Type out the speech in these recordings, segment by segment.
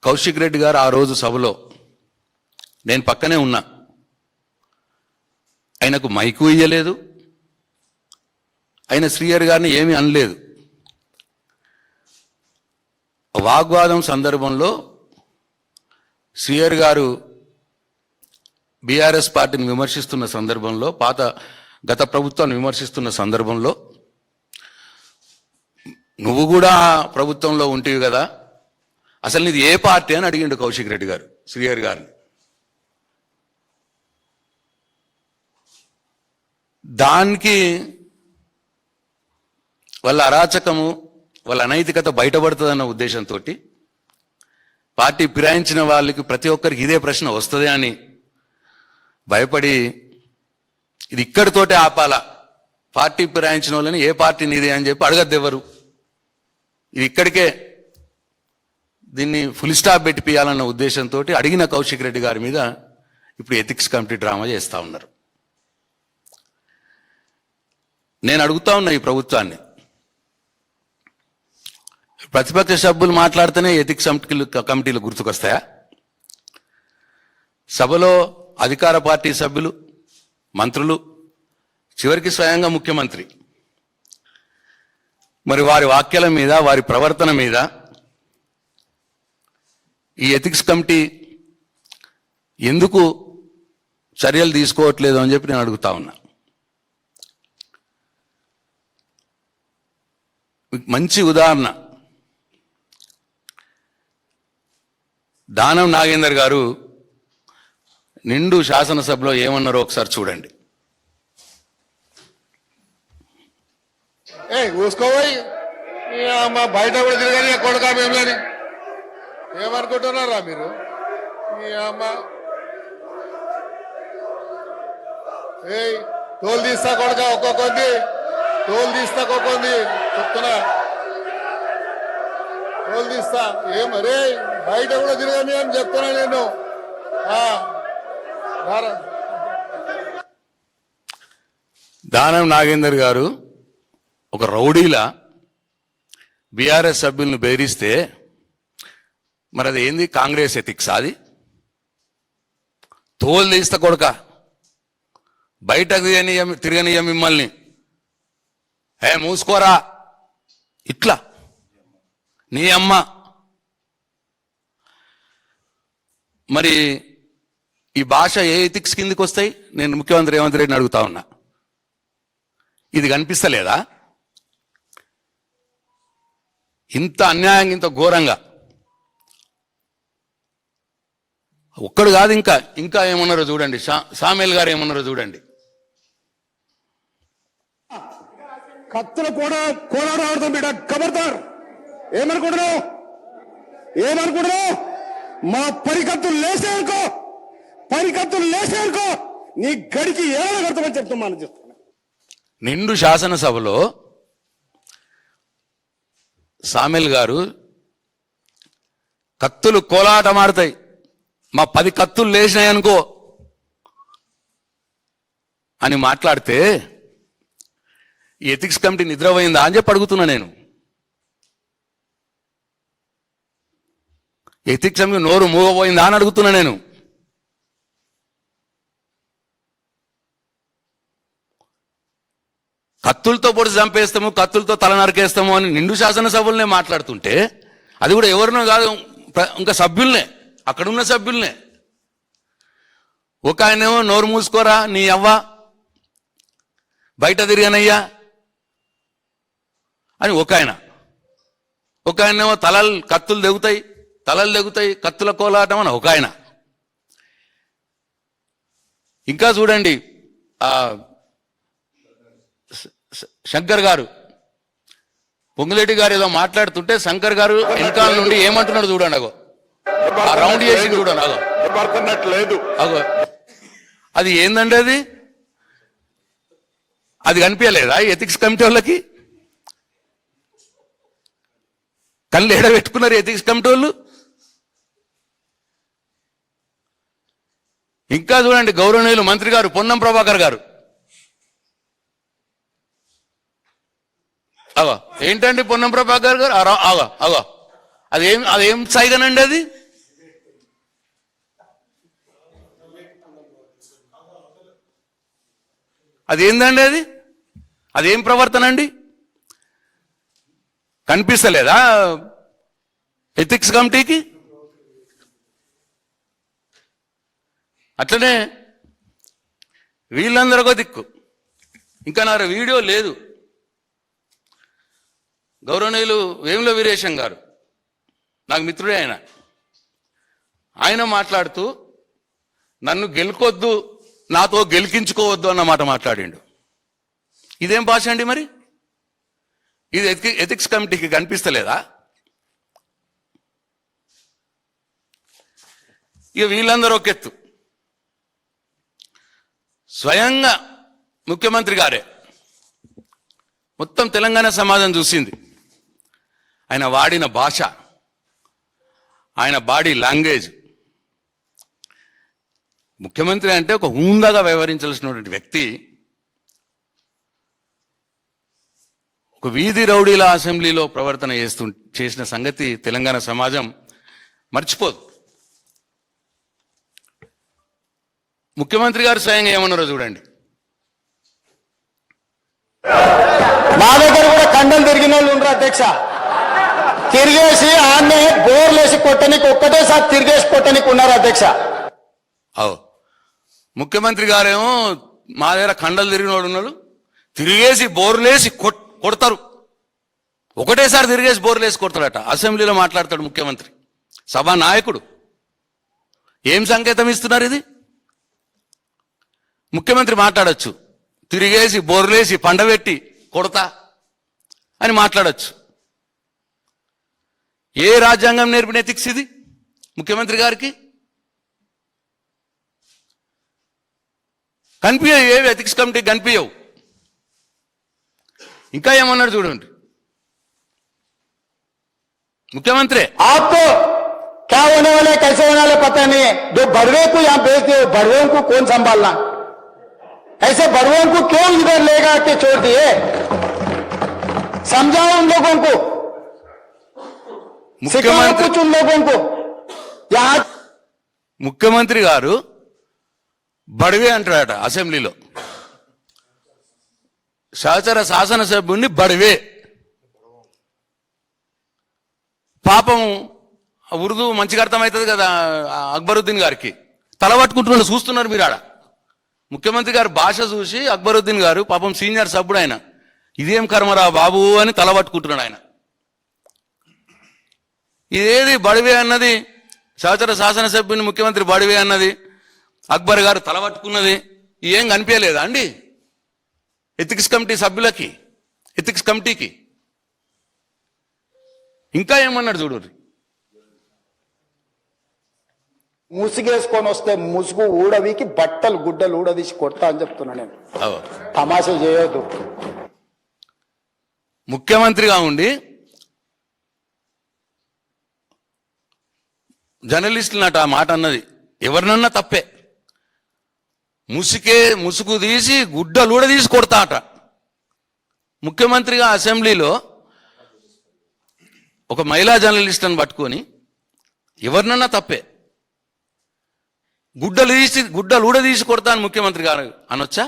కౌశిక్ రెడ్డి గారు ఆ రోజు సభలో నేను పక్కనే ఉన్నా. ఆయనకు మైకు ఇయ్యలేదు, ఆయన శ్రీహరి గారిని ఏమీ అనలేదు. వాగ్వాదం సందర్భంలో శ్రీహరి గారు బీఆర్ఎస్ పార్టీని విమర్శిస్తున్న సందర్భంలో, గత ప్రభుత్వాన్ని విమర్శిస్తున్న సందర్భంలో, నువ్వు కూడా ప్రభుత్వంలో ఉంటివి కదా, అసలు నీది ఏ పార్టీ అని అడిగిండు కౌశిక్ రెడ్డి గారు శ్రీహరి గారిని. దానికి వాళ్ళ అరాచకము, వాళ్ళ అనైతికత బయటపడుతుందన్న ఉద్దేశంతో పార్టీ ఫిరాయించిన వాళ్ళకి ప్రతి ఒక్కరికి ఇదే ప్రశ్న వస్తుంది అని భయపడి ఇది ఇక్కడితోటే ఆపాలా, పార్టీ ఫిరాయించిన వాళ్ళని ఏ పార్టీ నీదే అని చెప్పి అడగద్దెవరు, ఇది ఇక్కడికే దీన్ని ఫుల్ స్టాప్ పెట్టిపియాలన్న ఉద్దేశంతో అడిగిన కౌశిక్ రెడ్డి గారి మీద ఇప్పుడు ఎథిక్స్ కమిటీ డ్రామా చేస్తూ ఉన్నారు. నేను అడుగుతా ఉన్నా ఈ ప్రభుత్వాన్ని, ప్రతిపక్ష సభ్యులు మాట్లాడితేనే ఎథిక్స్ కమిటీలు గుర్తుకొస్తాయా? సభలో అధికార పార్టీ సభ్యులు, మంత్రులు, చివరికి స్వయంగా ముఖ్యమంత్రి, మరి వారి వాక్యాల మీద, వారి ప్రవర్తన మీద ఈ ఎథిక్స్ కమిటీ ఎందుకు చర్యలు తీసుకోవట్లేదు అని చెప్పి నేను అడుగుతా ఉన్నా. మంచి ఉదాహరణ దానం నాగేందర్ గారు నిండు శాసనసభలో ఏమన్నారో ఒకసారి చూడండి. చూసుకోబోయి బయట కూడా తిరగని కొడుకా మేమని ఏమనుకుంటున్నారా మీరు? తోలు తీస్తా కొడుక, ఒక్కొక్కొంది తోలు తీస్తా, ఒక్కొక్కొంది చెప్తున్నా, తోలు తీస్తా. ఏమరే బయట కూడా తిరగని అని చెప్తున్నా నేను. దానం నాగేందర్ గారు ఒక రౌడీలా బీఆర్ఎస్ సభ్యులను బెదిరిస్తే మరి అది ఏంది? కాంగ్రెస్ ఎథిక్స్ అది? తోలు తీస్తా కొడుక, బయటకు తిరగనీయ మిమ్మల్ని, మూసుకోరా, ఇట్లా నీ అమ్మ. మరి ఈ భాష ఏ ఎథిక్స్ కిందికి వస్తాయి? నేను ముఖ్యమంత్రి రేవంత్ రెడ్డిని అడుగుతా ఉన్నా, ఇది కనిపిస్తలేదా? ఇంత అన్యాయంగా, ఇంత ఘోరంగా ఒక్కడు కాదు, ఇంకా ఏమన్నారో చూడండి. సామేల్ గారు ఏమన్నారో చూడండి. కత్తుల కోడాడతాం బిడ్డ, కబర్దార్. ఏమనుకుంటున్నావు? మా పరికత్తులు లేసేనుకో నీ గడికి ఏమైనా కడతామని చెప్తామని చెప్తున్నా. నిండు శాసనసభలో సామేల్ గారు కత్తులు కోలాటమాడతాయి, మా 10 కత్తులు లేచినాయి అనుకో అని మాట్లాడితే ఈ ఎథిక్స్ కమిటీ నిద్రపోయిందా అని చెప్పి అడుగుతున్నా నేను. ఎథిక్స్ కమిటీ నోరు మూగపోయిందా అని అడుగుతున్నా నేను. కత్తులతో పొడి చంపేస్తాము, కత్తులతో తల నరికేస్తాము అని నిండు శాసనసభలనే మాట్లాడుతుంటే, అది కూడా ఎవరినో కాదు, ఇంకా సభ్యుల్నే, అక్కడున్న సభ్యుల్నే. ఒక ఆయనేమో నోరు మూసుకోరా నీ అవ్వ, బయట తిరిగానయ్యా అని ఒక ఆయనేమో కత్తులు తెగుతాయి, కత్తుల కోలాటం అని ఒక ఆయన. ఇంకా చూడండి, శంకర్ గారు, పొంగులేటి గారు ఏదో మాట్లాడుతుంటే శంకర్ గారు వెనకాల నుండి ఏమంటున్నాడు చూడండి. అగో ఆ రౌండ్ చేసి చూడండి. అగో అది ఏందండి? అది కనిపించలేదా ఎథిక్స్ కమిటీ వాళ్ళకి? కళ్ళు ఎడబెట్టుకున్నారు ఎథిక్స్ కమిటీ వాళ్ళు. ఇంకా చూడండి, గౌరవనీయులు మంత్రి గారు పొన్నం ప్రభాకర్ గారు, ఏంటండి పొన్నం ప్రభాకర్ గారు, అదేం సైగనండి అది? అదేందండి అది? అదేం ప్రవర్తన అండి? కనిపిస్తలేదా ఎథిక్స్ కమిటీకి? అట్లనే వీళ్ళందరికో దిక్కు. ఇంకా నా వీడియో లేదు. గౌరవనీయులు వేముల వీరేశం గారు, నాకు మిత్రుడే ఆయన మాట్లాడుతూ నన్ను గెలుకొద్దు, నాతో గెలికించుకోవద్దు అన్న మాట మాట్లాడిండు. ఇదేం భాష అండి? మరి ఇది ఎథిక్స్ కమిటీకి కనిపిస్తలేదా? ఇక వీళ్ళందరూ ఒక ఎత్తు. స్వయంగా ముఖ్యమంత్రి గారే మొత్తం తెలంగాణ సమాజం చూసింది. ఆయన వాడిన భాష, ఆయన బాడీ లాంగ్వేజ్. ముఖ్యమంత్రి అంటే ఒక హుందాగా వ్యవహరించాల్సినటువంటి వ్యక్తి ఒక వీధి రౌడీల అసెంబ్లీలో ప్రవర్తన చేసిన సంగతి తెలంగాణ సమాజం మర్చిపోదు. ముఖ్యమంత్రి గారు స్వయంగా ఏమన్నారో చూడండి. మా దగ్గర కూడా కండలు తిరిగిన వాళ్ళు ఉండరు అధ్యక్ష. తిరిగేసి ఆమె బోర్లేసి కొట్టనికి ఒక్కటేసారి తిరిగేసి కొట్టనికి ఉన్నారు అధ్యక్ష. ముఖ్యమంత్రి గారేమో మా దగ్గర కండలు తిరిగిన వాడు ఉన్నాడు, తిరిగేసి బోర్లేసి కొడతారు, ఒకటేసారి తిరిగేసి బోర్లేసి కొడతాడట. అసెంబ్లీలో మాట్లాడతాడు ముఖ్యమంత్రి, సభా నాయకుడు. ఏం సంకేతం ఇస్తున్నారు ఇది? ముఖ్యమంత్రి మాట్లాడచ్చు, తిరిగేసి బోర్లేసి పండబెట్టి కొడతా అని మాట్లాడచ్చు. ఏ రాజ్యాంగం నేర్పిన ఎథిక్స్ ఇది ముఖ్యమంత్రి గారికి? కనిపించవు, ఏవి ఎథిక్స్ కమిటీ కనిపించవు. ఇంకా ఏమన్నాడు చూడండి ముఖ్యమంత్రి. आपको क्या होने वाले कैसे होने वाले पता नहीं है. जो बड़वे को यहाँ भेज दिए, बड़वों को कौन संभालना? ऐसे बड़वों को क्यों इधर लेगा के छोड़ दिए? समझाओ उन लोगों को, सिखाओ कुछ उन लोगों को. यहाँ ముఖ్యమంత్రి గారు బడివే అంటాడట అసెంబ్లీలో. సహచర శాసనసభ్యుడిని బడివే. పాపం ఉర్దూ మంచిగా అర్థమవుతుంది కదా అక్బరుద్దీన్ గారికి. తల పట్టుకుంటున్నాడు, చూస్తున్నారు మీరు ఆడ. ముఖ్యమంత్రి గారు భాష చూసి అక్బరుద్దీన్ గారు పాపం సీనియర్ సభ్యుడు ఆయన, ఇదేం కర్మరా బాబు అని తల పట్టుకుంటున్నాడు ఆయన. ఇదేది బడివే అన్నది? సహచర శాసనసభ్యుని ముఖ్యమంత్రి బడివే అన్నది, అక్బర్ గారు తల పట్టుకున్నది, ఏం కనిపించలేదా అండి ఎథిక్స్ కమిటీ సభ్యులకి, ఎథిక్స్ కమిటీకి? ఇంకా ఏమన్నాడు చూడు. ముసుగేసుకొని వస్తే ముసుగు ఊడవికి బట్టలు గుడ్డలు ఊడదీసి కొడతా అని చెప్తున్నా నేను. తమాషా చేయొద్దు. ముఖ్యమంత్రిగా ఉండి జర్నలిస్టులు నట ఆ మాట అన్నది ఎవరినన్నా తప్పే. ముసుగు తీసి గుడ్డలు తీసి కొడతా అట. ముఖ్యమంత్రిగా అసెంబ్లీలో ఒక మహిళా జర్నలిస్ట్ అని పట్టుకొని ఎవరినన్నా తప్పే, గుడ్డలు ఊడదీసి కొడతా అని ముఖ్యమంత్రి గారు అనొచ్చా?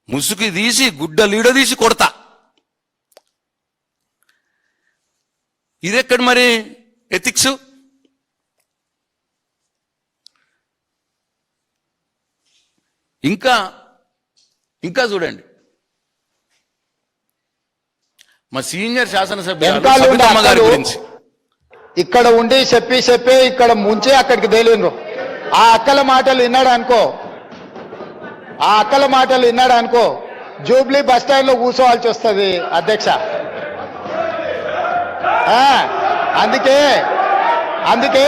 ముసుగు తీసి గుడ్డలు ఊడదీసి కొడతా, ఇదెక్కడ మరి ఎథిక్స్? ఇంకా చూడండి, మా సీనియర్ శాసనసభ్యులు సబితమ్మ గారి గురించి ఇక్కడ ఉండి చెప్పి ఇక్కడ ముంచే అక్కడికి తేలిండ్రు. ఆ అక్కల మాటలు విన్నాడు అనుకో జూబ్లీ బస్ స్టాండ్ లో కూర్చోవాల్సి వస్తుంది అధ్యక్ష. అందుకే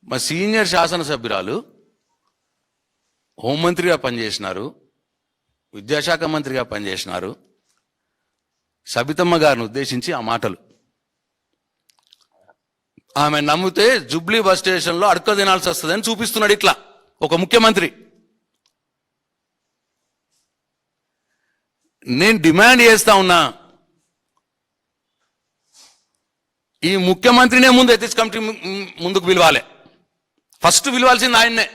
మా సీనియర్ శాసనసభ్యురాలు హోంమంత్రిగా పనిచేసినారు, విద్యాశాఖ మంత్రిగా పనిచేసినారు. సబితమ్మ గారిని ఉద్దేశించి ఆ మాటలు, ఆమె నమ్మితే జూబ్లీ బస్ స్టేషన్లో అడక తినాల్సి వస్తుందని చూపిస్తున్నాడు ఇట్లా ఒక ముఖ్యమంత్రి. నేను డిమాండ్ చేస్తా ఉన్నా, ఈ ముఖ్యమంత్రినే ముందు ఎథిక్స్ కమిటీ ముందుకు పిలవాలి. ఫస్ట్ పిలవాల్సింది ఆయన్నే.